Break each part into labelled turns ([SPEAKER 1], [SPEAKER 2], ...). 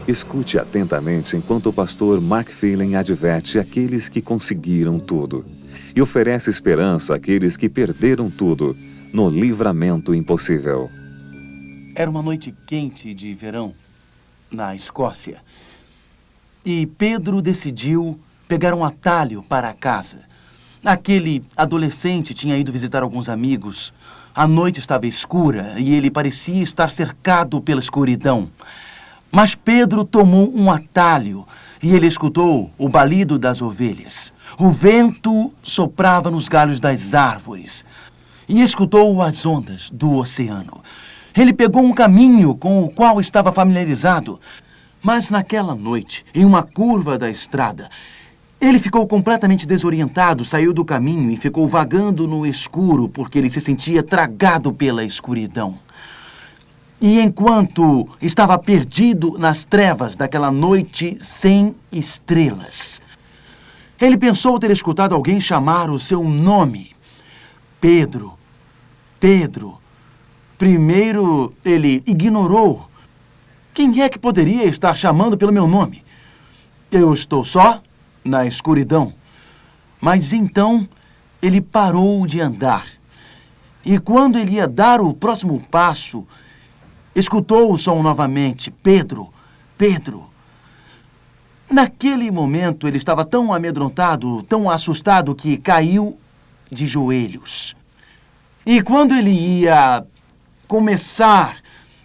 [SPEAKER 1] Escute atentamente enquanto o pastor Mark Phelan adverte aqueles que conseguiram tudo e oferece esperança àqueles que perderam tudo no livramento impossível.
[SPEAKER 2] Era uma noite quente de verão na Escócia e Pedro decidiu pegar um atalho para casa. Aquele adolescente tinha ido visitar alguns amigos. A noite estava escura e ele parecia estar cercado pela escuridão. Mas Pedro tomou um atalho e ele escutou o balido das ovelhas. O vento soprava nos galhos das árvores e escutou as ondas do oceano. Ele pegou um caminho com o qual estava familiarizado, mas naquela noite, em uma curva da estrada, ele ficou completamente desorientado, saiu do caminho e ficou vagando no escuro porque ele se sentia tragado pela escuridão. E enquanto estava perdido nas trevas daquela noite sem estrelas, ele pensou ter escutado alguém chamar o seu nome. Pedro, Pedro. Primeiro, ele ignorou. Quem é que poderia estar chamando pelo meu nome? Eu estou só, na escuridão. Mas então, ele parou de andar. E quando ele ia dar o próximo passo, escutou o som novamente. Pedro, Pedro. Naquele momento, ele estava tão amedrontado, tão assustado, que caiu de joelhos. E quando ele ia começar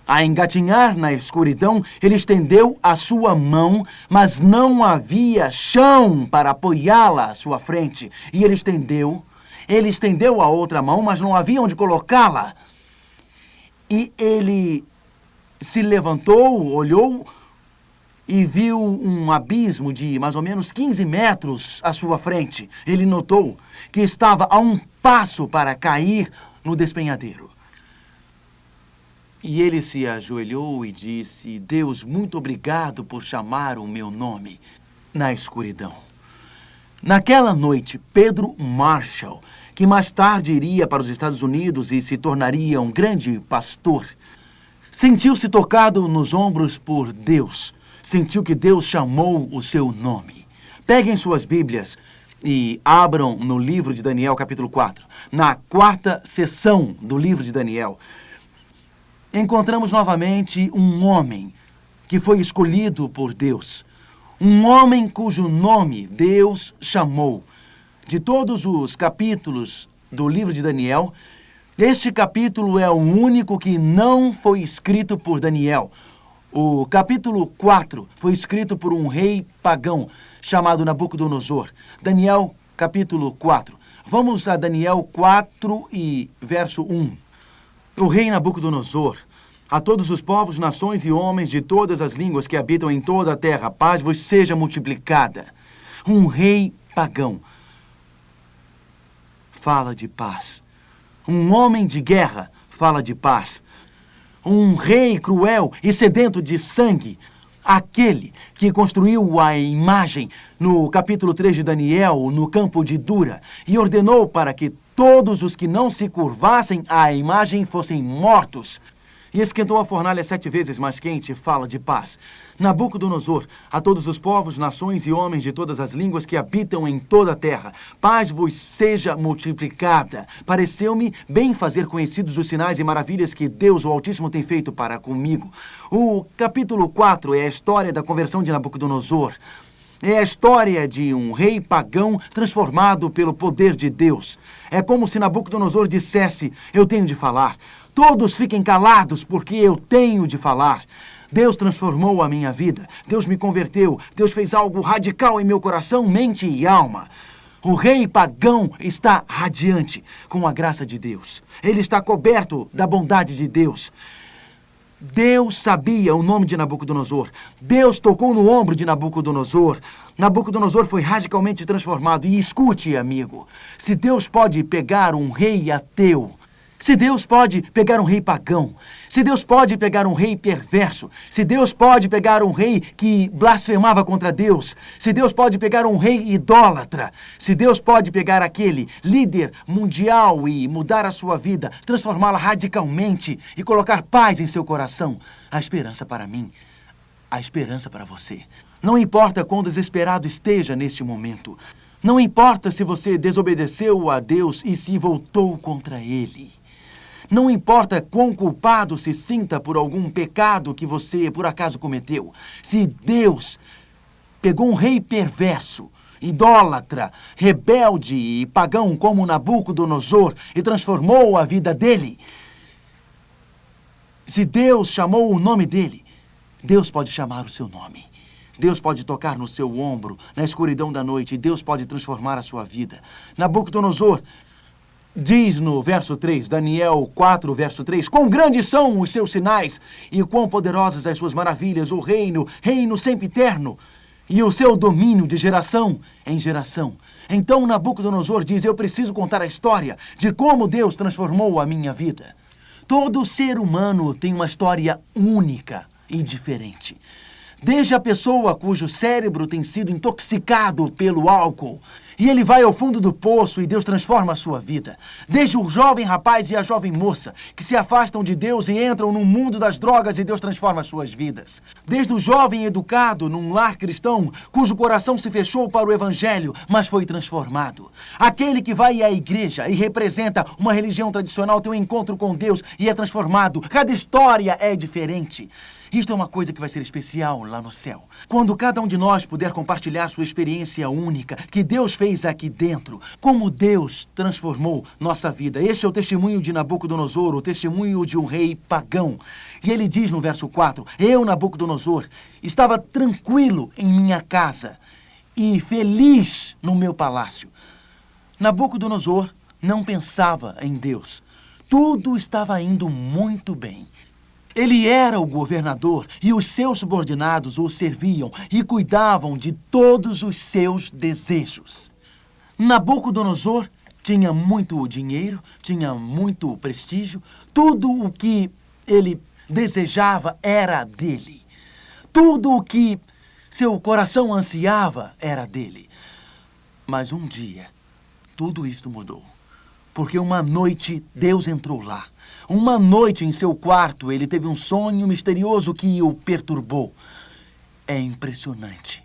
[SPEAKER 2] a engatinhar na escuridão, ele estendeu a sua mão, mas não havia chão para apoiá-la à sua frente. E ele estendeu a outra mão, mas não havia onde colocá-la. E ele se levantou, olhou e viu um abismo de mais ou menos 15 metros à sua frente. Ele notou que estava a um passo para cair no despenhadeiro. E ele se ajoelhou e disse: Deus, muito obrigado por chamar o meu nome na escuridão. Naquela noite, Pedro Marshall, que mais tarde iria para os Estados Unidos e se tornaria um grande pastor, sentiu-se tocado nos ombros por Deus. Sentiu que Deus chamou o seu nome. Peguem suas Bíblias e abram no livro de Daniel, capítulo 4. Na quarta sessão do livro de Daniel, encontramos novamente um homem que foi escolhido por Deus. Um homem cujo nome Deus chamou. De todos os capítulos do livro de Daniel, este capítulo é o único que não foi escrito por Daniel. O capítulo 4 foi escrito por um rei pagão chamado Nabucodonosor. Daniel, capítulo 4. Vamos a Daniel 4 e verso 1. O rei Nabucodonosor: a todos os povos, nações e homens de todas as línguas que habitam em toda a terra, paz vos seja multiplicada. Um rei pagão fala de paz. Um homem de guerra fala de paz. Um rei cruel e sedento de sangue, aquele que construiu a imagem no capítulo 3 de Daniel, no campo de Dura, e ordenou para que todos os que não se curvassem à imagem fossem mortos. E esquentou a fornalha 7 vezes mais quente, fala de paz. Nabucodonosor: a todos os povos, nações e homens de todas as línguas que habitam em toda a terra, paz vos seja multiplicada. Pareceu-me bem fazer conhecidos os sinais e maravilhas que Deus, o Altíssimo, tem feito para comigo. O capítulo 4 é a história da conversão de Nabucodonosor. É a história de um rei pagão transformado pelo poder de Deus. É como se Nabucodonosor dissesse: eu tenho de falar. Todos fiquem calados, porque eu tenho de falar. Deus transformou a minha vida. Deus me converteu. Deus fez algo radical em meu coração, mente e alma. O rei pagão está radiante com a graça de Deus. Ele está coberto da bondade de Deus. Deus sabia o nome de Nabucodonosor. Deus tocou no ombro de Nabucodonosor. Nabucodonosor foi radicalmente transformado. E escute, amigo, se Deus pode pegar um rei ateu, se Deus pode pegar um rei pagão, se Deus pode pegar um rei perverso, se Deus pode pegar um rei que blasfemava contra Deus, se Deus pode pegar um rei idólatra, se Deus pode pegar aquele líder mundial e mudar a sua vida, transformá-la radicalmente e colocar paz em seu coração, há esperança para mim, há esperança para você. Não importa quão desesperado esteja neste momento, não importa se você desobedeceu a Deus e se voltou contra Ele. Não importa quão culpado se sinta por algum pecado que você, por acaso, cometeu. Se Deus pegou um rei perverso, idólatra, rebelde e pagão como Nabucodonosor e transformou a vida dele, se Deus chamou o nome dele, Deus pode chamar o seu nome. Deus pode tocar no seu ombro, na escuridão da noite, e Deus pode transformar a sua vida. Nabucodonosor diz no verso 3, Daniel 4, verso 3, quão grandes são os seus sinais e quão poderosas as suas maravilhas, o reino sempre eterno, e o seu domínio de geração em geração. Então Nabucodonosor diz, eu preciso contar a história de como Deus transformou a minha vida. Todo ser humano tem uma história única e diferente. Desde a pessoa cujo cérebro tem sido intoxicado pelo álcool, e ele vai ao fundo do poço e Deus transforma a sua vida. Desde o jovem rapaz e a jovem moça, que se afastam de Deus e entram no mundo das drogas e Deus transforma as suas vidas. Desde o jovem educado num lar cristão, cujo coração se fechou para o evangelho, mas foi transformado. Aquele que vai à igreja e representa uma religião tradicional, tem um encontro com Deus e é transformado. Cada história é diferente. Isto é uma coisa que vai ser especial lá no céu. Quando cada um de nós puder compartilhar sua experiência única que Deus fez aqui dentro, como Deus transformou nossa vida. Este é o testemunho de Nabucodonosor, o testemunho de um rei pagão. E ele diz no verso 4, eu, Nabucodonosor, estava tranquilo em minha casa e feliz no meu palácio. Nabucodonosor não pensava em Deus. Tudo estava indo muito bem. Ele era o governador e os seus subordinados o serviam e cuidavam de todos os seus desejos. Nabucodonosor tinha muito dinheiro, tinha muito prestígio, tudo o que ele desejava era dele. Tudo o que seu coração ansiava era dele. Mas um dia, tudo isto mudou, porque uma noite Deus entrou lá. Uma noite em seu quarto, ele teve um sonho misterioso que o perturbou. É impressionante.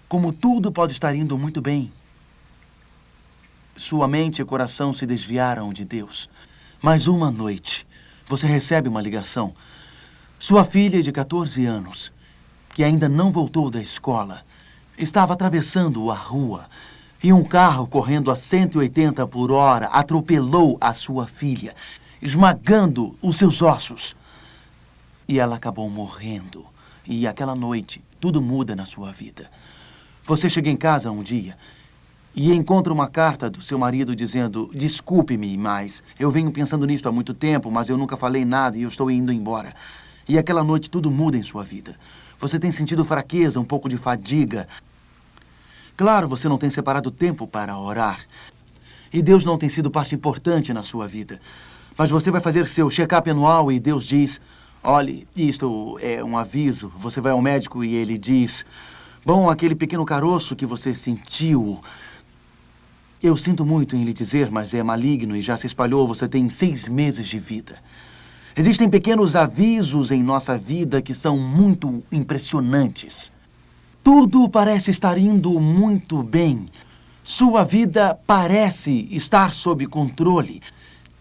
[SPEAKER 2] Como tudo pode estar indo muito bem, sua mente e coração se desviaram de Deus. Mas uma noite, você recebe uma ligação. Sua filha de 14 anos, que ainda não voltou da escola, estava atravessando a rua e um carro correndo a 180 por hora atropelou a sua filha, esmagando os seus ossos. E ela acabou morrendo. E aquela noite, tudo muda na sua vida. Você chega em casa um dia e encontra uma carta do seu marido dizendo, desculpe-me, mas eu venho pensando nisto há muito tempo, mas eu nunca falei nada e eu estou indo embora. E aquela noite tudo muda em sua vida. Você tem sentido fraqueza, um pouco de fadiga. Claro, você não tem separado tempo para orar. E Deus não tem sido parte importante na sua vida. Mas você vai fazer seu check-up anual e Deus diz, olhe, isto é um aviso. Você vai ao médico e ele diz, bom, aquele pequeno caroço que você sentiu, eu sinto muito em lhe dizer, mas é maligno e já se espalhou, você tem 6 meses de vida. Existem pequenos avisos em nossa vida que são muito impressionantes. Tudo parece estar indo muito bem. Sua vida parece estar sob controle.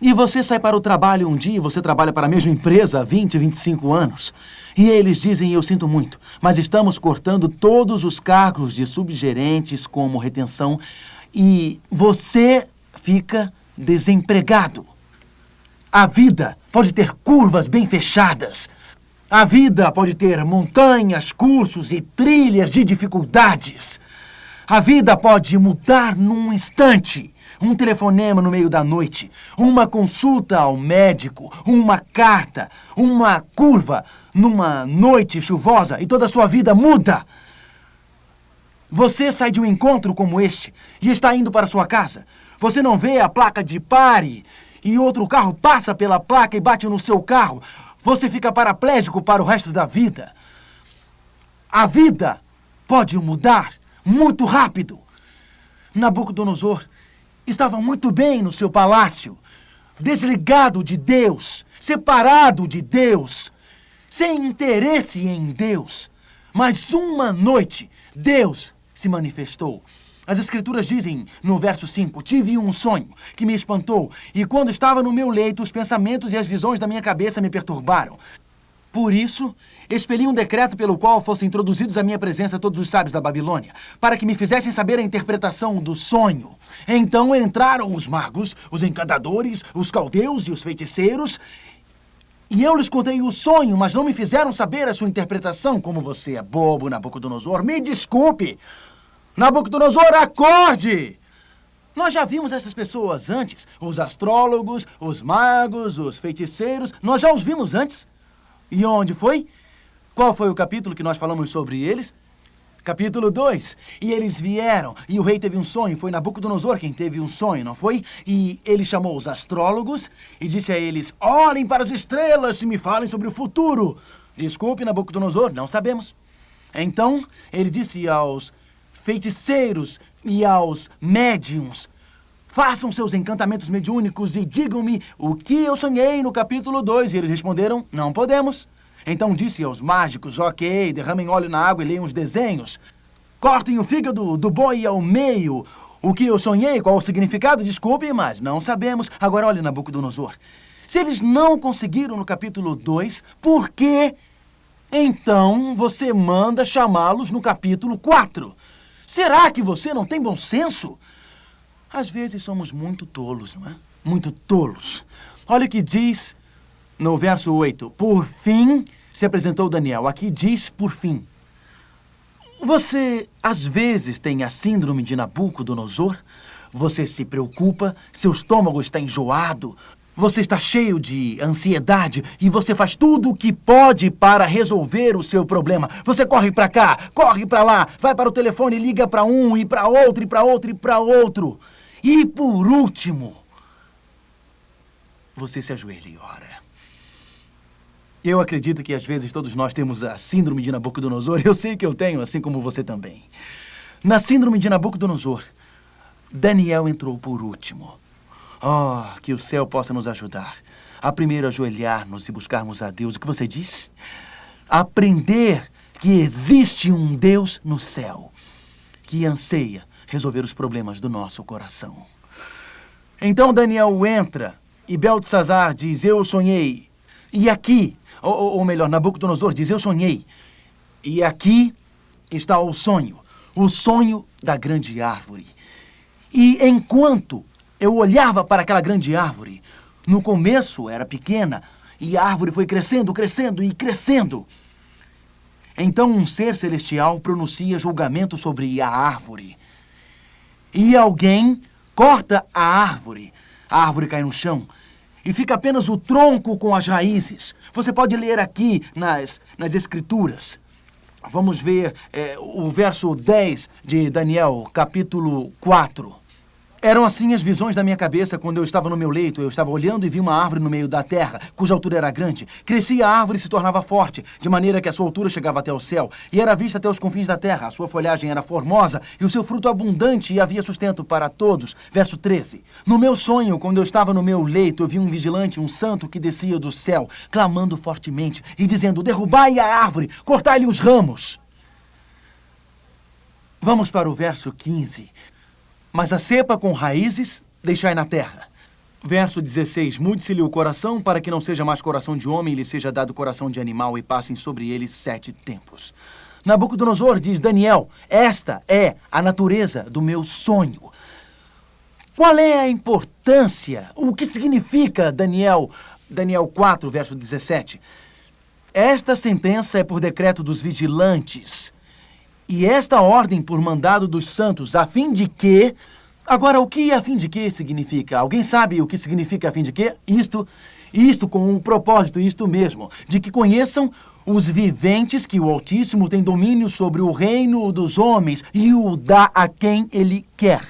[SPEAKER 2] E você sai para o trabalho um dia, você trabalha para a mesma empresa há 20, 25 anos. E eles dizem, eu sinto muito, mas estamos cortando todos os cargos de subgerentes como retenção e você fica desempregado. A vida pode ter curvas bem fechadas. A vida pode ter montanhas, cursos e trilhas de dificuldades. A vida pode mudar num instante. Um telefonema no meio da noite, uma consulta ao médico, uma carta, uma curva numa noite chuvosa e toda a sua vida muda. Você sai de um encontro como este e está indo para sua casa. Você não vê a placa de pare e outro carro passa pela placa e bate no seu carro. Você fica paraplégico para o resto da vida. A vida pode mudar muito rápido. Nabucodonosor estava muito bem no seu palácio, desligado de Deus, separado de Deus, sem interesse em Deus. Mas uma noite, Deus se manifestou. As Escrituras dizem, no verso 5, tive um sonho que me espantou, e quando estava no meu leito, os pensamentos e as visões da minha cabeça me perturbaram. Por isso, expeli um decreto pelo qual fossem introduzidos à minha presença todos os sábios da Babilônia, para que me fizessem saber a interpretação do sonho. Então entraram os magos, os encantadores, os caldeus e os feiticeiros, e eu lhes contei o sonho, mas não me fizeram saber a sua interpretação. Como você é bobo, Nabucodonosor, me desculpe! Nabucodonosor, acorde! Nós já vimos essas pessoas antes, os astrólogos, os magos, os feiticeiros, nós já os vimos antes. E onde foi? Qual foi o capítulo que nós falamos sobre eles? Capítulo 2. E eles vieram, e o rei teve um sonho. Foi Nabucodonosor quem teve um sonho, não foi? E ele chamou os astrólogos e disse a eles, olhem para as estrelas e me falem sobre o futuro. Desculpe, Nabucodonosor, não sabemos. Então, ele disse aos feiticeiros e aos médiuns, façam seus encantamentos mediúnicos e digam-me o que eu sonhei no capítulo 2. E eles responderam, não podemos. Então disse aos mágicos, ok, derramem óleo na água e leiam os desenhos. Cortem o fígado do boi ao meio. O que eu sonhei, qual o significado, desculpe, mas não sabemos. Agora olhe, Nabucodonosor. Se eles não conseguiram no capítulo 2, por que então você manda chamá-los no capítulo 4? Será que você não tem bom senso? Às vezes somos muito tolos, não é? Muito tolos. Olha o que diz no verso 8. Por fim se apresentou Daniel. Aqui diz por fim. Você, às vezes, tem a síndrome de Nabucodonosor? Você se preocupa, seu estômago está enjoado, você está cheio de ansiedade e você faz tudo o que pode para resolver o seu problema. Você corre para cá, corre para lá, vai para o telefone, liga para um e para outro e para outro e para outro. E por último, você se ajoelha e ora. Eu acredito que às vezes todos nós temos a síndrome de Nabucodonosor. Eu sei que eu tenho, assim como você também. Na síndrome de Nabucodonosor, Daniel entrou por último. Oh, que o céu possa nos ajudar a primeiro ajoelhar-nos e buscarmos a Deus. O que você disse? Aprender que existe um Deus no céu que anseia resolver os problemas do nosso coração. Então Daniel entra e Beltesazar diz, eu sonhei. E aqui, ou melhor, Nabucodonosor diz, eu sonhei. E aqui está o sonho da grande árvore. E enquanto eu olhava para aquela grande árvore, no começo era pequena, e a árvore foi crescendo, crescendo e crescendo. Então um ser celestial pronuncia julgamento sobre a árvore. E alguém corta a árvore cai no chão, e fica apenas o tronco com as raízes. Você pode ler aqui nas Escrituras. Vamos ver o verso 10 de Daniel, capítulo 4. Eram assim as visões da minha cabeça quando eu estava no meu leito. Eu estava olhando e vi uma árvore no meio da terra, cuja altura era grande. Crescia a árvore e se tornava forte, de maneira que a sua altura chegava até o céu, e era vista até os confins da terra. A sua folhagem era formosa, e o seu fruto abundante, e havia sustento para todos. Verso 13. No meu sonho, quando eu estava no meu leito, eu vi um vigilante, um santo, que descia do céu, clamando fortemente, e dizendo, derrubai a árvore, cortai-lhe os ramos. Vamos para o verso 15. Mas a cepa com raízes deixai na terra. Verso 16. Mude-se-lhe o coração, para que não seja mais coração de homem, e lhe seja dado coração de animal, e passem sobre ele 7 tempos. Nabucodonosor diz, Daniel, esta é a natureza do meu sonho. Qual é a importância? O que significa Daniel 4, verso 17? Esta sentença é por decreto dos vigilantes, E esta ordem por mandado dos santos, a fim de que... Agora, o que a fim de que significa? Alguém sabe o que significa a fim de que? Isto com um propósito, isto mesmo, de que conheçam os viventes que o Altíssimo tem domínio sobre o reino dos homens e o dá a quem ele quer.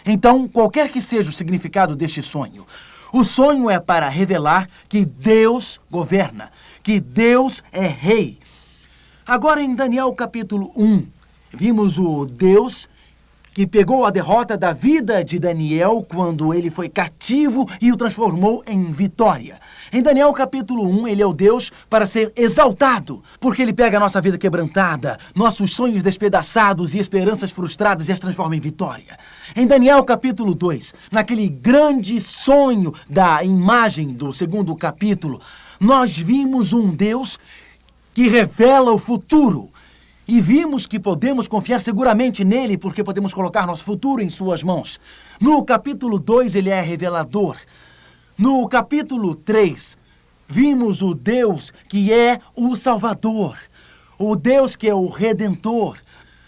[SPEAKER 2] Então, qualquer que seja o significado deste sonho, o sonho é para revelar que Deus governa, que Deus é rei. Agora, em Daniel capítulo 1, vimos o Deus que pegou a derrota da vida de Daniel quando ele foi cativo e o transformou em vitória. Em Daniel capítulo 1, ele é o Deus para ser exaltado, porque ele pega a nossa vida quebrantada, nossos sonhos despedaçados e esperanças frustradas e as transforma em vitória. Em Daniel capítulo 2, naquele grande sonho da imagem do segundo capítulo, nós vimos um Deus que revela o futuro. E vimos que podemos confiar seguramente nele porque podemos colocar nosso futuro em suas mãos. No capítulo 2, ele é revelador. No capítulo 3, vimos o Deus que é o Salvador. O Deus que é o Redentor.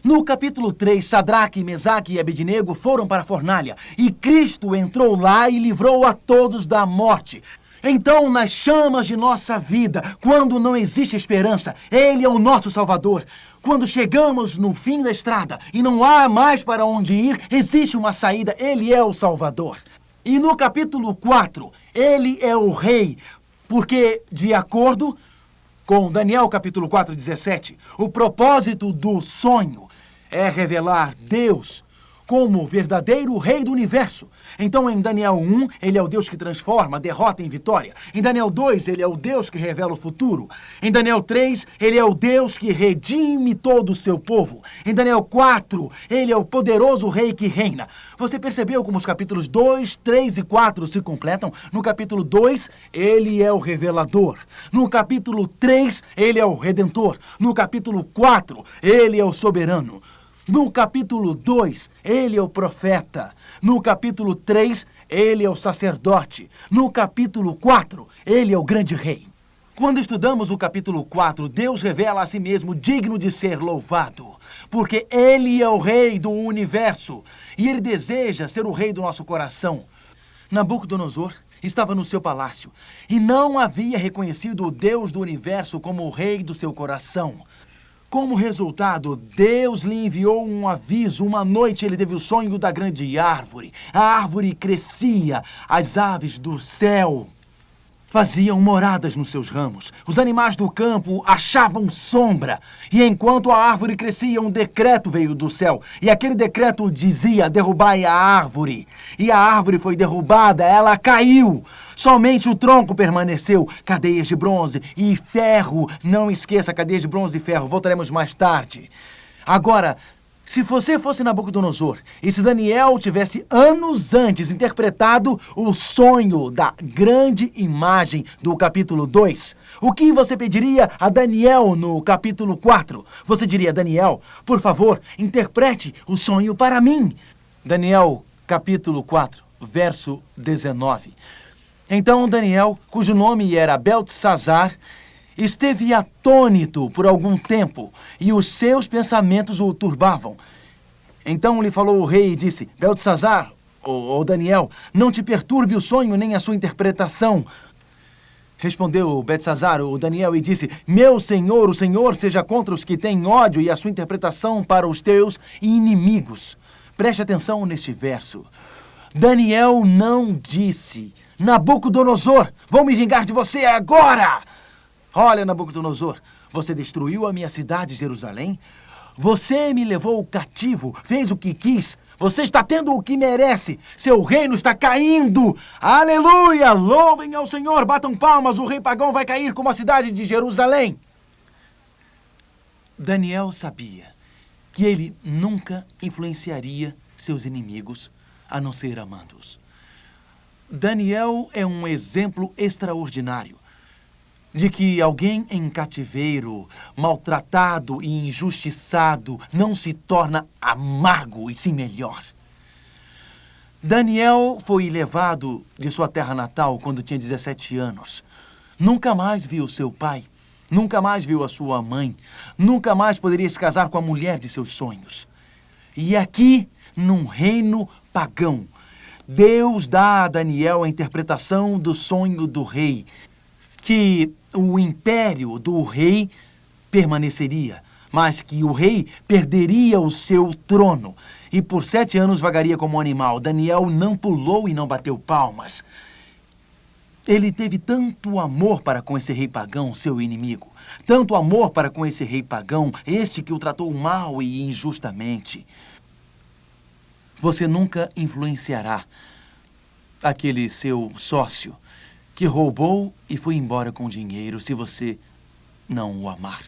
[SPEAKER 2] No capítulo 3, Sadraque, Mesaque e Abednego foram para a fornalha. E Cristo entrou lá e livrou a todos da morte. Então, nas chamas de nossa vida, quando não existe esperança, Ele é o nosso Salvador. Quando chegamos no fim da estrada e não há mais para onde ir, existe uma saída, Ele é o Salvador. E no capítulo 4, Ele é o Rei, porque, de acordo com Daniel capítulo 4, 17, o propósito do sonho é revelar Deus como verdadeiro rei do universo. Então, em Daniel 1, ele é o Deus que transforma, derrota em vitória. Em Daniel 2, ele é o Deus que revela o futuro. Em Daniel 3, ele é o Deus que redime todo o seu povo. Em Daniel 4, ele é o poderoso rei que reina. Você percebeu como os capítulos 2, 3 e 4 se completam? No capítulo 2, ele é o revelador. No capítulo 3, ele é o redentor. No capítulo 4, ele é o soberano. No capítulo 2, ele é o profeta. No capítulo 3, ele é o sacerdote. No capítulo 4, ele é o grande rei. Quando estudamos o capítulo 4, Deus revela a si mesmo digno de ser louvado, porque ele é o rei do universo e ele deseja ser o rei do nosso coração. Nabucodonosor estava no seu palácio e não havia reconhecido o Deus do universo como o rei do seu coração. Como resultado, Deus lhe enviou um aviso. Uma noite ele teve o sonho da grande árvore. A árvore crescia, as aves do céu faziam moradas nos seus ramos. Os animais do campo achavam sombra. E enquanto a árvore crescia, um decreto veio do céu. E aquele decreto dizia: derrubai a árvore. E a árvore foi derrubada, ela caiu. Somente o tronco permaneceu. Cadeias de bronze e ferro. Não esqueça, cadeias de bronze e ferro. Voltaremos mais tarde. Agora, se você fosse Nabucodonosor e se Daniel tivesse anos antes interpretado o sonho da grande imagem do capítulo 2, o que você pediria a Daniel no capítulo 4? Você diria: Daniel, por favor, interprete o sonho para mim. Daniel, capítulo 4, verso 19. Então Daniel, cujo nome era Beltesazar, esteve atônito por algum tempo, e os seus pensamentos o turbavam. Então lhe falou o rei e disse: Beltesazar, ou Daniel, não te perturbe o sonho nem a sua interpretação. Respondeu Beltesazar, o Daniel, e disse: meu senhor, o Senhor seja contra os que têm ódio, e a sua interpretação para os teus inimigos. Preste atenção neste verso. Daniel não disse: Nabucodonosor, vou me vingar de você agora! Olha, Nabucodonosor, você destruiu a minha cidade, Jerusalém. Você me levou cativo, fez o que quis. Você está tendo o que merece. Seu reino está caindo. Aleluia! Louvem ao Senhor, batam palmas. O rei pagão vai cair como a cidade de Jerusalém. Daniel sabia que ele nunca influenciaria seus inimigos, a não ser amando-os. Daniel é um exemplo extraordinário de que alguém em cativeiro, maltratado e injustiçado, não se torna amargo e sim melhor. Daniel foi levado de sua terra natal quando tinha 17 anos. Nunca mais viu seu pai. Nunca mais viu a sua mãe. Nunca mais poderia se casar com a mulher de seus sonhos. E aqui, num reino pagão, Deus dá a Daniel a interpretação do sonho do rei, que o império do rei permaneceria, mas que o rei perderia o seu trono e por 7 anos vagaria como animal. Daniel não pulou e não bateu palmas. Ele teve tanto amor para com esse rei pagão, seu inimigo. Tanto amor para com esse rei pagão, este que o tratou mal e injustamente. Você nunca influenciará aquele seu sócio que roubou e foi embora com dinheiro se você não o amar.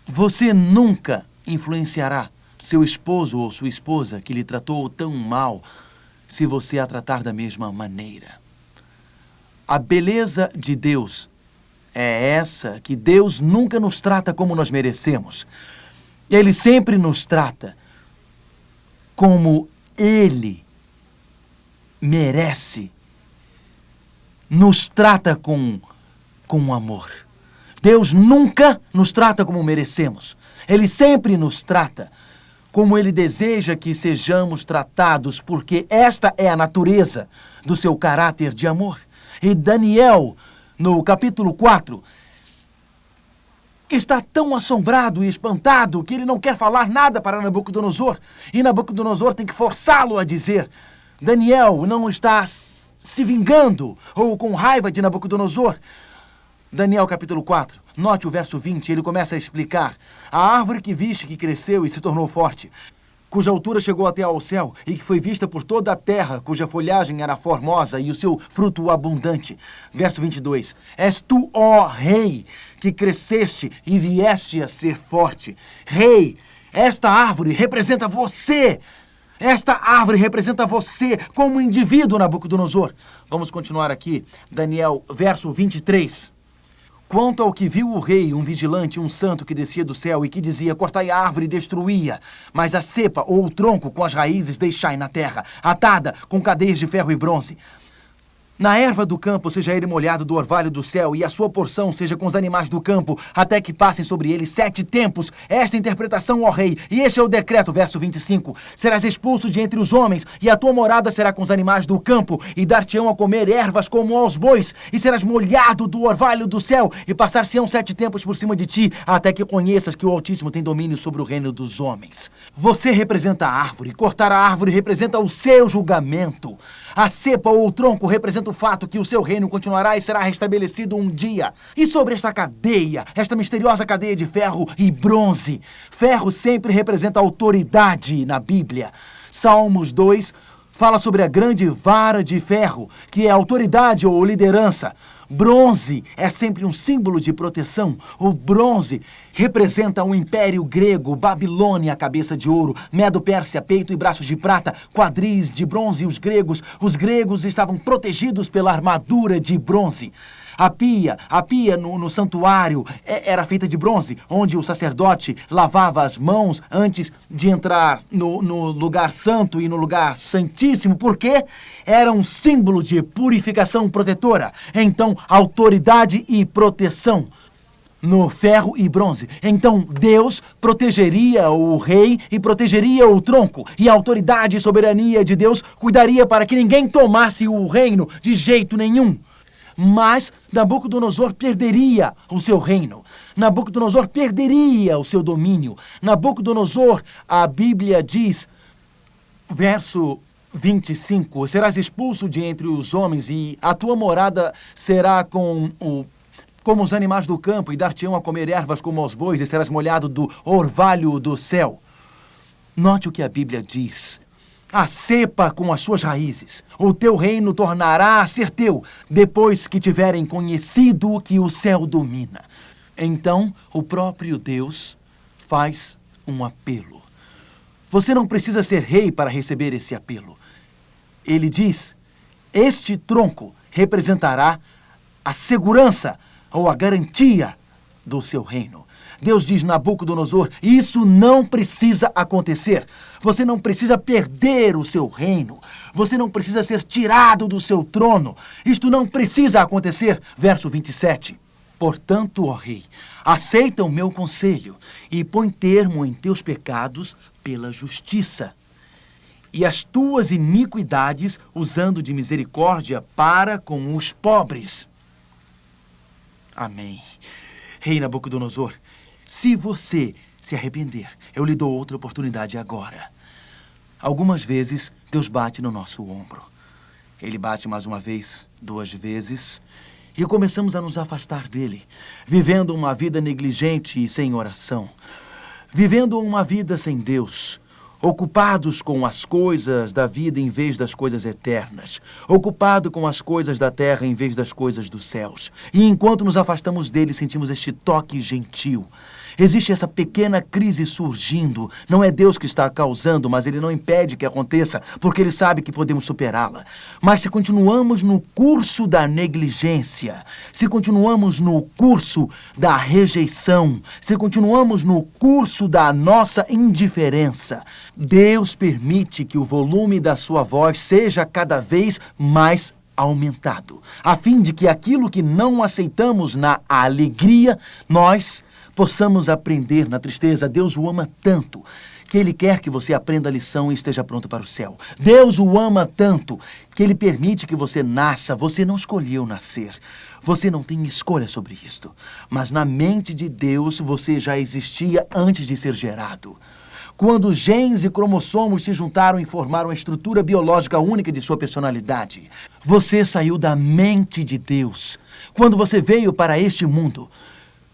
[SPEAKER 2] Você nunca influenciará seu esposo ou sua esposa que lhe tratou tão mal se você a tratar da mesma maneira. A beleza de Deus é essa, que Deus nunca nos trata como nós merecemos. Ele sempre nos trata como Ele merece. Nos trata com amor. Deus nunca nos trata como merecemos. Ele sempre nos trata como Ele deseja que sejamos tratados, porque esta é a natureza do seu caráter de amor. E Daniel, no capítulo 4, está tão assombrado e espantado que ele não quer falar nada para Nabucodonosor. E Nabucodonosor tem que forçá-lo a dizer. Daniel não está se vingando ou com raiva de Nabucodonosor. Daniel capítulo 4, note o verso 20, ele começa a explicar. A árvore que viste que cresceu e se tornou forte, cuja altura chegou até ao céu, e que foi vista por toda a terra, cuja folhagem era formosa e o seu fruto abundante. Verso 22. És tu, ó rei, que cresceste e vieste a ser forte. Rei, esta árvore representa você. Esta árvore representa você como indivíduo, Nabucodonosor. Vamos continuar aqui. Daniel, verso 23. Quanto ao que viu o rei, um vigilante, um santo que descia do céu e que dizia, cortai a árvore e destruía, mas a cepa ou o tronco com as raízes deixai na terra, atada com cadeias de ferro e bronze. Na erva do campo seja ele molhado do orvalho do céu, e a sua porção seja com os animais do campo, até que passem sobre ele 7 tempos. Esta interpretação, ó rei, e este é o decreto, verso 25. Serás expulso de entre os homens, e a tua morada será com os animais do campo, e dar-te-ão a comer ervas como aos bois, e serás molhado do orvalho do céu, e passar-se-ão 7 tempos por cima de ti, até que conheças que o Altíssimo tem domínio sobre o reino dos homens. Você representa a árvore, cortar a árvore representa o seu julgamento. A cepa ou o tronco representa o fato que o seu reino continuará e será restabelecido um dia. E sobre esta cadeia, esta misteriosa cadeia de ferro e bronze. Ferro sempre representa autoridade na Bíblia. Salmos 2 fala sobre a grande vara de ferro, que é autoridade ou liderança. Bronze é sempre um símbolo de proteção. O bronze representa o Império Grego, Babilônia, cabeça de ouro, Medo-Pérsia, peito e braços de prata, quadris de bronze. Os gregos estavam protegidos pela armadura de bronze. A pia no santuário era feita de bronze, onde o sacerdote lavava as mãos antes de entrar no lugar santo e no lugar santíssimo, porque era um símbolo de purificação protetora. Então, autoridade e proteção no ferro e bronze. Então, Deus protegeria o rei e protegeria o tronco. E a autoridade e soberania de Deus cuidaria para que ninguém tomasse o reino de jeito nenhum. Mas Nabucodonosor perderia o seu reino. Nabucodonosor perderia o seu domínio. Nabucodonosor, a Bíblia diz, verso 25, serás expulso de entre os homens e a tua morada será como os animais do campo, e dar-te-ão a comer ervas como aos bois, e serás molhado do orvalho do céu. Note o que a Bíblia diz. A cepa com as suas raízes. O teu reino tornará a ser teu, depois que tiverem conhecido que o céu domina. Então, o próprio Deus faz um apelo. Você não precisa ser rei para receber esse apelo. Ele diz, este tronco representará a segurança ou a garantia do seu reino. Deus diz, Nabucodonosor, isso não precisa acontecer. Você não precisa perder o seu reino. Você não precisa ser tirado do seu trono. Isto não precisa acontecer. Verso 27. Portanto, ó rei, aceita o meu conselho e põe termo em teus pecados pela justiça e as tuas iniquidades usando de misericórdia para com os pobres. Amém. Rei Nabucodonosor, se você se arrepender, eu lhe dou outra oportunidade agora. Algumas vezes, Deus bate no nosso ombro. Ele bate mais uma vez, 2 vezes, e começamos a nos afastar dele, vivendo uma vida negligente e sem oração, vivendo uma vida sem Deus, ocupados com as coisas da vida em vez das coisas eternas, ocupado com as coisas da terra em vez das coisas dos céus. E enquanto nos afastamos dele, sentimos este toque gentil. Existe essa pequena crise surgindo. Não é Deus que está causando, mas ele não impede que aconteça, porque ele sabe que podemos superá-la. Mas se continuamos no curso da negligência, se continuamos no curso da rejeição, se continuamos no curso da nossa indiferença, Deus permite que o volume da sua voz seja cada vez mais aumentado, a fim de que aquilo que não aceitamos na alegria, nós possamos aprender na tristeza. Deus o ama tanto que ele quer que você aprenda a lição e esteja pronto para o céu. Deus o ama tanto que ele permite que você nasça. Você não escolheu nascer. Você não tem escolha sobre isto. Mas na mente de Deus você já existia antes de ser gerado. Quando genes e cromossomos se juntaram e formaram a estrutura biológica única de sua personalidade, você saiu da mente de Deus. Quando você veio para este mundo,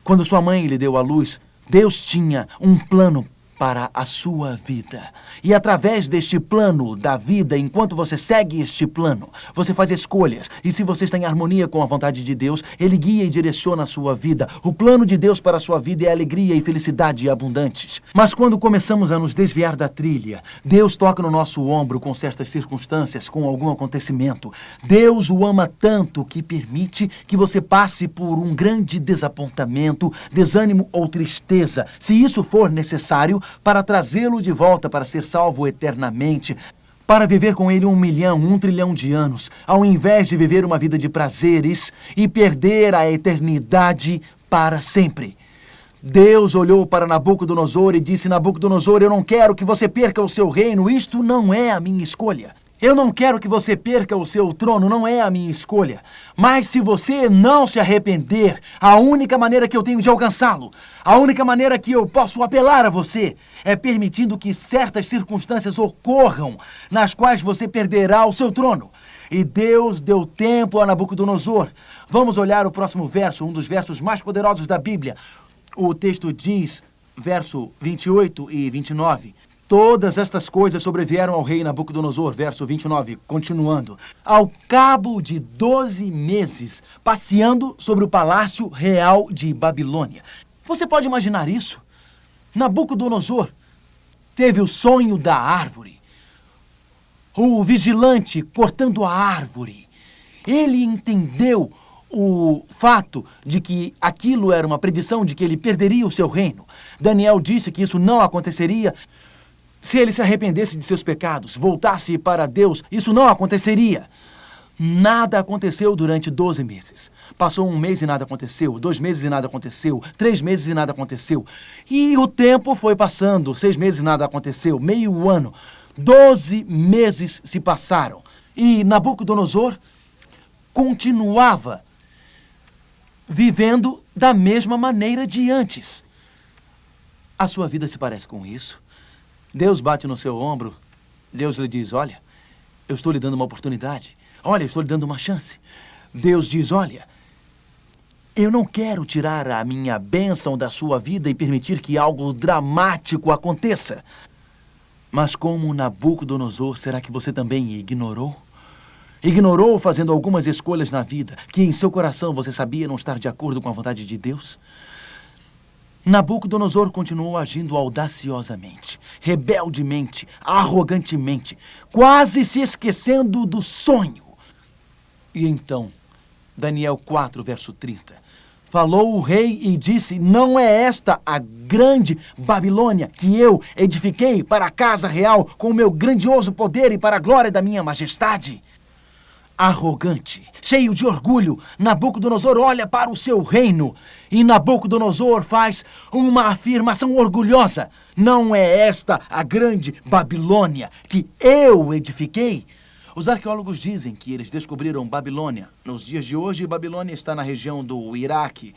[SPEAKER 2] quando sua mãe lhe deu à luz, Deus tinha um plano para a sua vida. E através deste plano da vida, enquanto você segue este plano, você faz escolhas. E se você está em harmonia com a vontade de Deus, ele guia e direciona a sua vida. O plano de Deus para a sua vida é alegria e felicidade abundantes. Mas quando começamos a nos desviar da trilha, Deus toca no nosso ombro com certas circunstâncias, com algum acontecimento. Deus o ama tanto que permite que você passe por um grande desapontamento, desânimo ou tristeza, se isso for necessário, para trazê-lo de volta para ser salvo eternamente, para viver com ele 1 milhão, 1 trilhão de anos, ao invés de viver uma vida de prazeres e perder a eternidade para sempre. Deus olhou para Nabucodonosor e disse: Nabucodonosor, eu não quero que você perca o seu reino, isto não é a minha escolha. Eu não quero que você perca o seu trono, não é a minha escolha. Mas se você não se arrepender, a única maneira que eu tenho de alcançá-lo, a única maneira que eu posso apelar a você, é permitindo que certas circunstâncias ocorram, nas quais você perderá o seu trono. E Deus deu tempo a Nabucodonosor. Vamos olhar o próximo verso, um dos versos mais poderosos da Bíblia. O texto diz, verso 28 e 29... Todas estas coisas sobrevieram ao rei Nabucodonosor, verso 29, continuando. Ao cabo de 12 meses, passeando sobre o palácio real de Babilônia. Você pode imaginar isso? Nabucodonosor teve o sonho da árvore. O vigilante cortando a árvore. Ele entendeu o fato de que aquilo era uma predição de que ele perderia o seu reino. Daniel disse que isso não aconteceria. Se ele se arrependesse de seus pecados, voltasse para Deus, isso não aconteceria. Nada aconteceu durante 12 meses. Passou 1 mês e nada aconteceu, 2 meses e nada aconteceu, 3 meses e nada aconteceu. E o tempo foi passando, 6 meses e nada aconteceu, meio ano. 12 meses se passaram. E Nabucodonosor continuava vivendo da mesma maneira de antes. A sua vida se parece com isso? Deus bate no seu ombro, Deus lhe diz: olha, eu estou lhe dando uma oportunidade. Olha, eu estou lhe dando uma chance. Deus diz: olha, eu não quero tirar a minha bênção da sua vida e permitir que algo dramático aconteça. Mas como Nabucodonosor, será que você também ignorou? Ignorou fazendo algumas escolhas na vida que em seu coração você sabia não estar de acordo com a vontade de Deus? Nabucodonosor continuou agindo audaciosamente, rebeldemente, arrogantemente, quase se esquecendo do sonho. E então, Daniel 4, verso 30, falou o rei e disse: não é esta a grande Babilônia que eu edifiquei para a casa real com o meu grandioso poder e para a glória da minha majestade? arrogante, cheio de orgulho, Nabucodonosor olha para o seu reino e Nabucodonosor faz uma afirmação orgulhosa. Não é esta a grande Babilônia que eu edifiquei? Os arqueólogos dizem que eles descobriram Babilônia. Nos dias de hoje, Babilônia está na região do Iraque,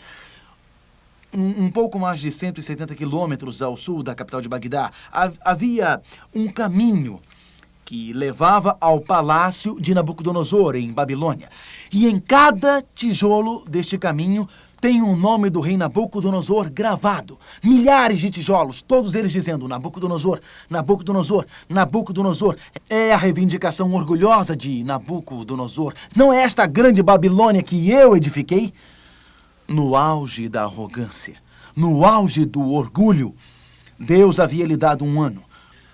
[SPEAKER 2] um pouco mais de 170 quilômetros ao sul da capital de Bagdá. Havia um caminho que levava ao palácio de Nabucodonosor, em Babilônia. E em cada tijolo deste caminho tem o nome do rei Nabucodonosor gravado. Milhares de tijolos, todos eles dizendo Nabucodonosor, Nabucodonosor, Nabucodonosor. É a reivindicação orgulhosa de Nabucodonosor. Não é esta grande Babilônia que eu edifiquei? No auge da arrogância, no auge do orgulho, Deus havia lhe dado um ano.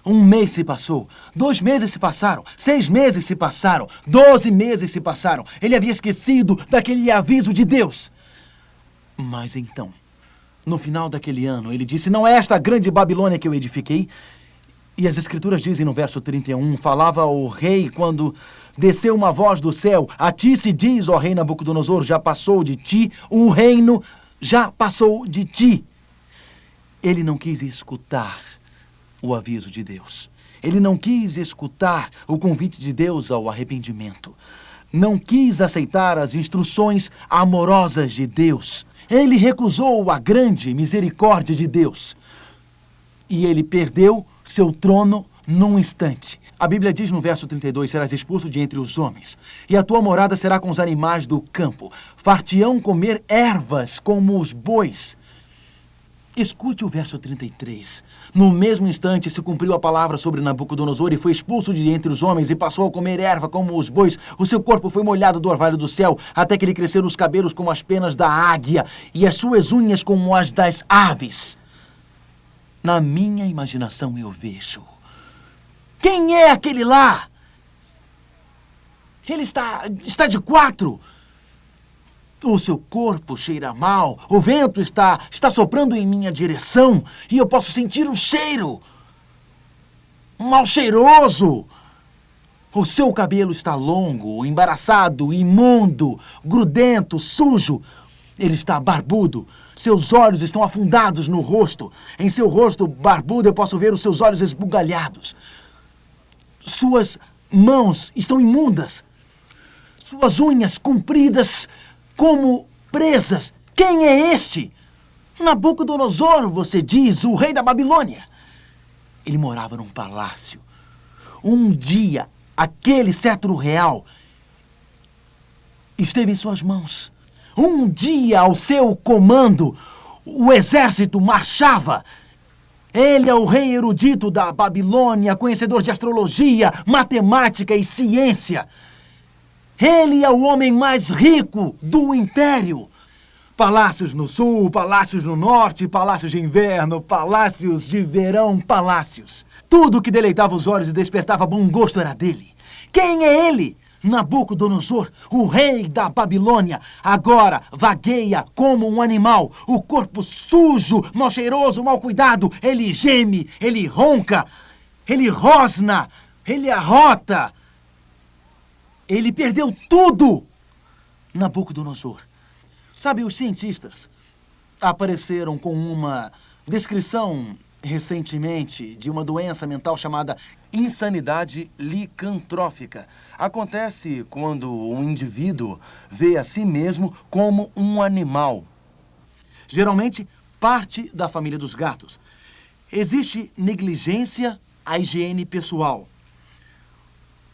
[SPEAKER 2] 1 mês se passou, 2 meses se passaram, 6 meses se passaram, 12 meses se passaram. Ele havia esquecido daquele aviso de Deus. Mas então, no final daquele ano, ele disse, não é esta grande Babilônia que eu edifiquei? E as Escrituras dizem no verso 31, falava o rei quando desceu uma voz do céu, a ti se diz, ó rei Nabucodonosor, já passou de ti, o reino já passou de ti. Ele não quis escutar o aviso de Deus. Ele não quis escutar o convite de Deus ao arrependimento. Não quis aceitar as instruções amorosas de Deus. Ele recusou a grande misericórdia de Deus. E ele perdeu seu trono num instante. A Bíblia diz no verso 32, serás expulso de entre os homens, e a tua morada será com os animais do campo. Far-te-ão comer ervas como os bois. Escute o verso 33. No mesmo instante se cumpriu a palavra sobre Nabucodonosor e foi expulso de entre os homens e passou a comer erva como os bois. O seu corpo foi molhado do orvalho do céu, até que lhe cresceram os cabelos como as penas da águia e as suas unhas como as das aves. Na minha imaginação eu vejo. Quem é aquele lá? Ele está de 4. O seu corpo cheira mal, o vento está soprando em minha direção e eu posso sentir o cheiro. Mal cheiroso. O seu cabelo está longo, embaraçado, imundo, grudento, sujo. Ele está barbudo. Seus olhos estão afundados no rosto. Em seu rosto barbudo eu posso ver os seus olhos esbugalhados. Suas mãos estão imundas. Suas unhas compridas como presas. Quem é este? Nabucodonosor, você diz, o rei da Babilônia. Ele morava num palácio. Um dia, aquele cetro real esteve em suas mãos. Um dia, ao seu comando, o exército marchava. Ele é o rei erudito da Babilônia, conhecedor de astrologia, matemática e ciência. Ele é o homem mais rico do império. Palácios no sul, palácios no norte, palácios de inverno, palácios de verão, palácios. Tudo que deleitava os olhos e despertava bom gosto era dele. Quem é ele? Nabucodonosor, o rei da Babilônia, agora vagueia como um animal. O corpo sujo, mal cheiroso, mal cuidado. Ele geme, ele ronca, ele rosna, ele arrota. Ele perdeu tudo! Nabucodonosor. Sabe, os cientistas apareceram com uma descrição recentemente de uma doença mental chamada insanidade licantrófica. Acontece quando um indivíduo vê a si mesmo como um animal. Geralmente, parte da família dos gatos. Existe negligência à higiene pessoal.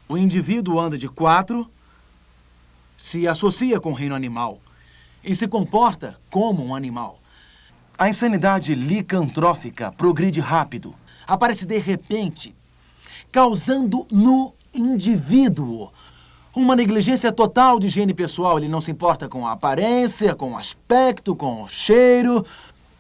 [SPEAKER 2] O indivíduo anda de 4, se associa com o reino animal e se comporta como um animal. A insanidade licantrófica progride rápido, aparece de repente, causando no indivíduo uma negligência total de higiene pessoal. Ele não se importa com a aparência, com o aspecto, com o cheiro.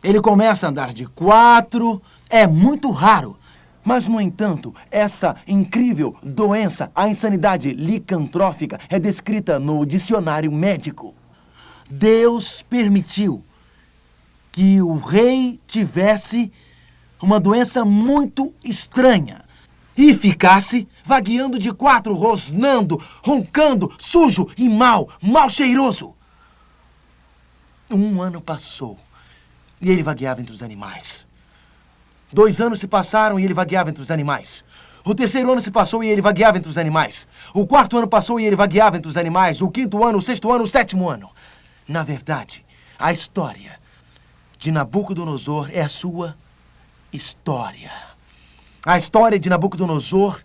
[SPEAKER 2] Ele começa a andar de 4. É muito raro. Mas, no entanto, essa incrível doença, a insanidade licantrófica, é descrita no dicionário médico. Deus permitiu que o rei tivesse uma doença muito estranha. e ficasse vagueando de quatro, rosnando, roncando, sujo e mal cheiroso. 1 ano passou e ele vagueava entre os animais. 2 anos se passaram e ele vagueava entre os animais. O 3º ano se passou e ele vagueava entre os animais. O 4º ano passou e ele vagueava entre os animais. O 5º ano, o 6º ano, o 7º ano. Na verdade, a história de Nabucodonosor é a sua história. A história de Nabucodonosor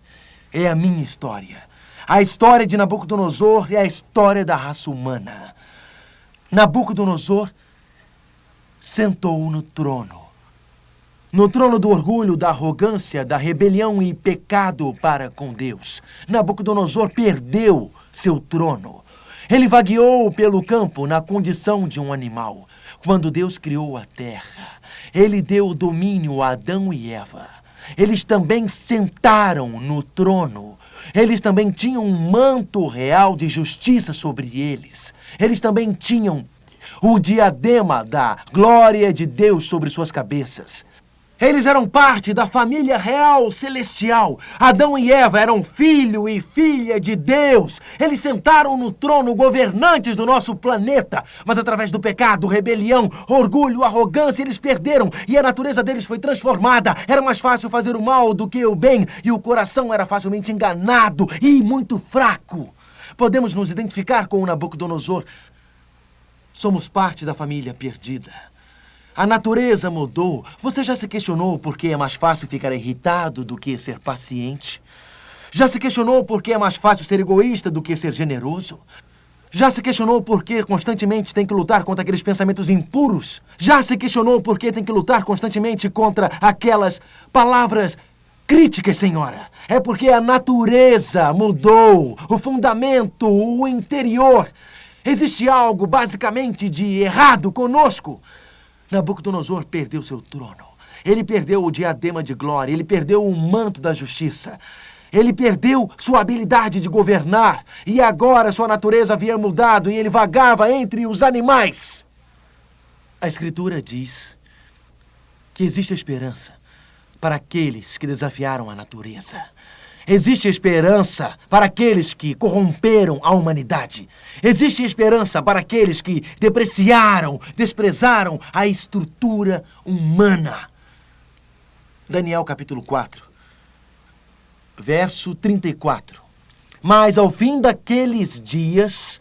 [SPEAKER 2] é a minha história. A história de Nabucodonosor é a história da raça humana. Nabucodonosor sentou no trono. No trono do orgulho, da arrogância, da rebelião e pecado para com Deus. Nabucodonosor perdeu seu trono. Ele vagueou pelo campo na condição de um animal. Quando Deus criou a terra, ele deu domínio a Adão e Eva. Eles também sentaram no trono. Eles também tinham um manto real de justiça sobre eles. Eles também tinham o diadema da glória de Deus sobre suas cabeças. Eles eram parte da família real celestial. Adão e Eva eram filho e filha de Deus. Eles sentaram no trono governantes do nosso planeta. Mas através do pecado, rebelião, orgulho, arrogância, eles perderam. E a natureza deles foi transformada. Era mais fácil fazer o mal do que o bem. E o coração era facilmente enganado e muito fraco. Podemos nos identificar com o Nabucodonosor. Somos parte da família perdida. A natureza mudou. Você já se questionou por que é mais fácil ficar irritado do que ser paciente? Já se questionou por que é mais fácil ser egoísta do que ser generoso? Já se questionou por que constantemente tem que lutar contra aqueles pensamentos impuros? Já se questionou por que tem que lutar constantemente contra aquelas palavras críticas, senhora? É porque a natureza mudou, o fundamento, o interior. Existe algo basicamente de errado conosco. Nabucodonosor perdeu seu trono. Ele perdeu o diadema de glória. Ele perdeu o manto da justiça. Ele perdeu sua habilidade de governar. E agora sua natureza havia mudado e ele vagava entre os animais. A Escritura diz que existe esperança para aqueles que desafiaram a natureza. Existe esperança para aqueles que corromperam a humanidade. Existe esperança para aqueles que depreciaram, desprezaram a estrutura humana. Daniel capítulo 4, verso 34. Mas ao fim daqueles dias,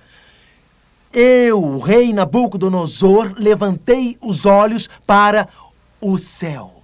[SPEAKER 2] eu, o rei Nabucodonosor, levantei os olhos para o céu.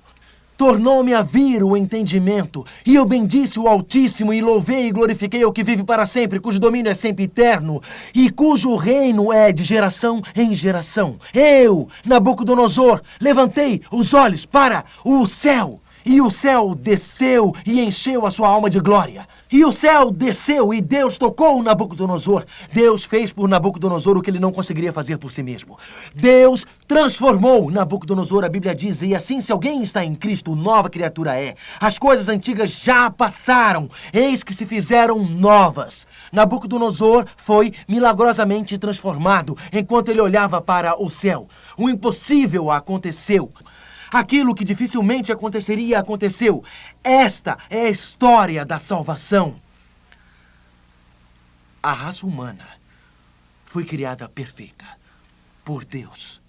[SPEAKER 2] Tornou-me a vir o entendimento, e eu bendisse o Altíssimo, e louvei e glorifiquei o que vive para sempre, cujo domínio é sempre eterno, e cujo reino é de geração em geração. Eu, Nabucodonosor, levantei os olhos para o céu, e o céu desceu e encheu a sua alma de glória. E o céu desceu e Deus tocou Nabucodonosor. Deus fez por Nabucodonosor o que ele não conseguiria fazer por si mesmo. Deus transformou Nabucodonosor, a Bíblia diz, e assim se alguém está em Cristo, nova criatura é. As coisas antigas já passaram, eis que se fizeram novas. Nabucodonosor foi milagrosamente transformado enquanto ele olhava para o céu. O impossível aconteceu. Aquilo que dificilmente aconteceria, aconteceu. Esta é a história da salvação. A raça humana foi criada perfeita por Deus.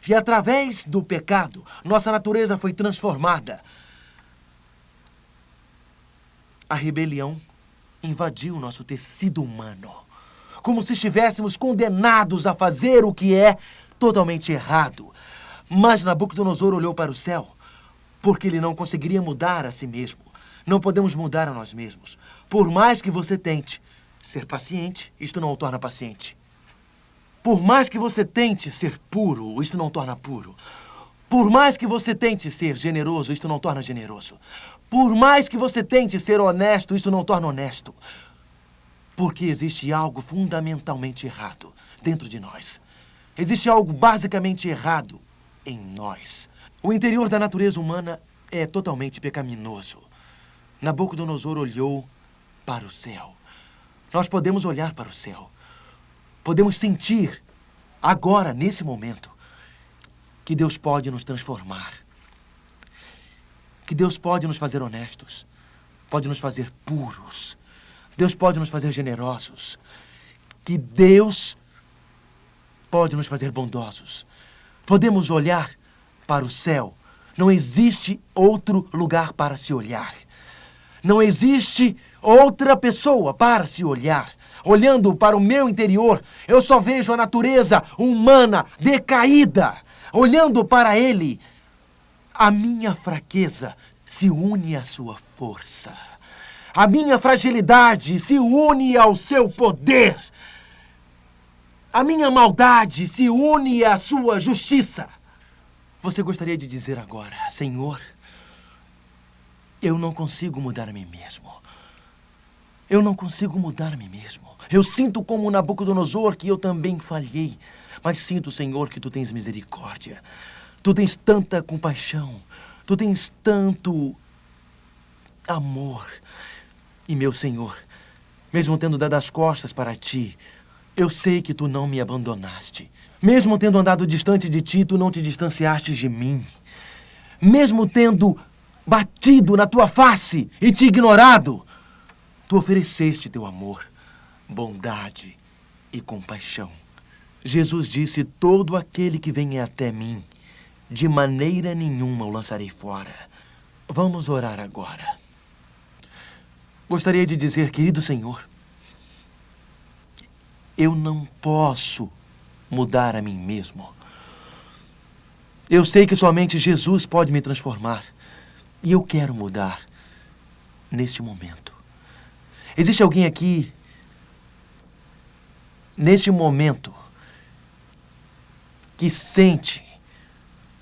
[SPEAKER 2] E através do pecado, nossa natureza foi transformada. A rebelião invadiu nosso tecido humano, como se estivéssemos condenados a fazer o que é totalmente errado. Mas Nabucodonosor olhou para o céu, porque ele não conseguiria mudar a si mesmo. Não podemos mudar a nós mesmos. Por mais que você tente ser paciente, isto não o torna paciente. Por mais que você tente ser puro, isto não o torna puro. Por mais que você tente ser generoso, isto não o torna generoso. Por mais que você tente ser honesto, isto não o torna honesto. Porque existe algo fundamentalmente errado dentro de nós. Existe algo basicamente errado em nós. O interior da natureza humana é totalmente pecaminoso. Nabucodonosor olhou para o céu. Nós podemos olhar para o céu. Podemos sentir, agora, nesse momento, que Deus pode nos transformar. Que Deus pode nos fazer honestos. pode nos fazer puros. Deus pode nos fazer generosos. Que Deus pode nos fazer bondosos. Podemos olhar para o céu. Não existe outro lugar para se olhar. Não existe outra pessoa para se olhar. Olhando para o meu interior, eu só vejo a natureza humana decaída. Olhando para ele, a minha fraqueza se une à sua força. A minha fragilidade se une ao seu poder. A minha maldade se une à sua justiça. Você gostaria de dizer agora, Senhor, eu não consigo mudar a mim mesmo. Eu não consigo mudar a mim mesmo. Eu sinto como Nabucodonosor que eu também falhei. Mas sinto, Senhor, que Tu tens misericórdia. Tu tens tanta compaixão. Tu tens tanto amor. E, meu Senhor, mesmo tendo dado as costas para Ti, eu sei que Tu não me abandonaste. Mesmo tendo andado distante de Ti, Tu não te distanciaste de mim. Mesmo tendo batido na Tua face e Te ignorado, Tu ofereceste Teu amor, bondade e compaixão. Jesus disse, todo aquele que vem até mim, de maneira nenhuma o lançarei fora. Vamos orar agora. Gostaria de dizer, querido Senhor, eu não posso mudar a mim mesmo. Eu sei que somente Jesus pode me transformar. E eu quero mudar neste momento. Existe alguém aqui, neste momento, que sente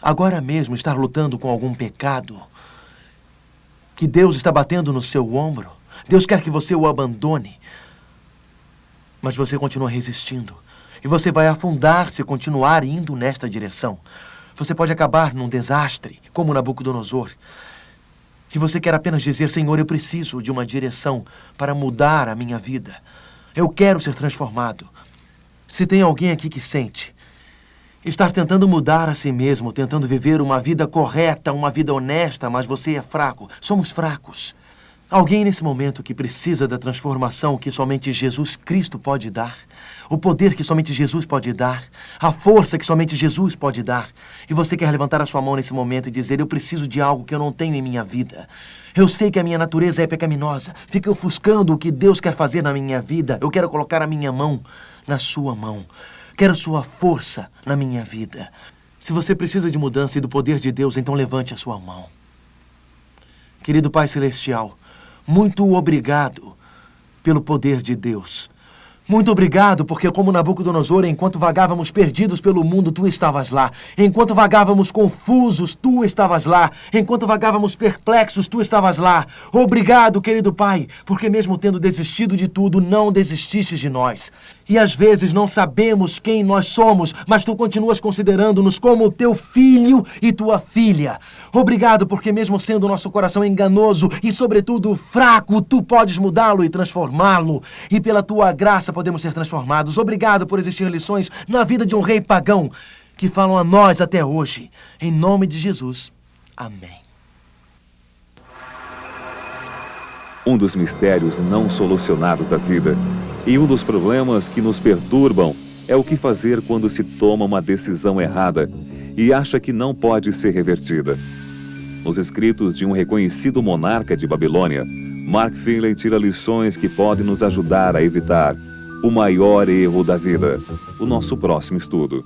[SPEAKER 2] agora mesmo estar lutando com algum pecado, que Deus está batendo no seu ombro? Deus quer que você o abandone, mas você continua resistindo. E você vai afundar se continuar indo nesta direção. Você pode acabar num desastre, como Nabucodonosor. E você quer apenas dizer, Senhor, eu preciso de uma direção para mudar a minha vida. Eu quero ser transformado. Se tem alguém aqui que sente estar tentando mudar a si mesmo, tentando viver uma vida correta, uma vida honesta, mas você é fraco. Somos fracos. Alguém nesse momento que precisa da transformação que somente Jesus Cristo pode dar, o poder que somente Jesus pode dar, a força que somente Jesus pode dar. E você quer levantar a sua mão nesse momento e dizer, eu preciso de algo que eu não tenho em minha vida. Eu sei que a minha natureza é pecaminosa, fica ofuscando o que Deus quer fazer na minha vida. Eu quero colocar a minha mão na sua mão. Quero sua força na minha vida. Se você precisa de mudança e do poder de Deus, então levante a sua mão. Querido Pai Celestial, muito obrigado pelo poder de Deus. Muito obrigado, porque como Nabucodonosor, enquanto vagávamos perdidos pelo mundo, Tu estavas lá. Enquanto vagávamos confusos, Tu estavas lá. Enquanto vagávamos perplexos, Tu estavas lá. Obrigado, querido Pai, porque mesmo tendo desistido de tudo, não desististe de nós. E às vezes não sabemos quem nós somos, mas Tu continuas considerando-nos como Teu filho e Tua filha. Obrigado, porque mesmo sendo o nosso coração enganoso e, sobretudo, fraco, Tu podes mudá-lo e transformá-lo. E pela Tua graça podemos ser transformados. Obrigado por existir lições na vida de um rei pagão que falam a nós até hoje. Em nome de Jesus. Amém.
[SPEAKER 1] Um dos mistérios não solucionados da vida e um dos problemas que nos perturbam é o que fazer quando se toma uma decisão errada e acha que não pode ser revertida. Nos escritos de um reconhecido monarca de Babilônia, Mark Finley tira lições que podem nos ajudar a evitar o maior erro da vida. O nosso próximo estudo.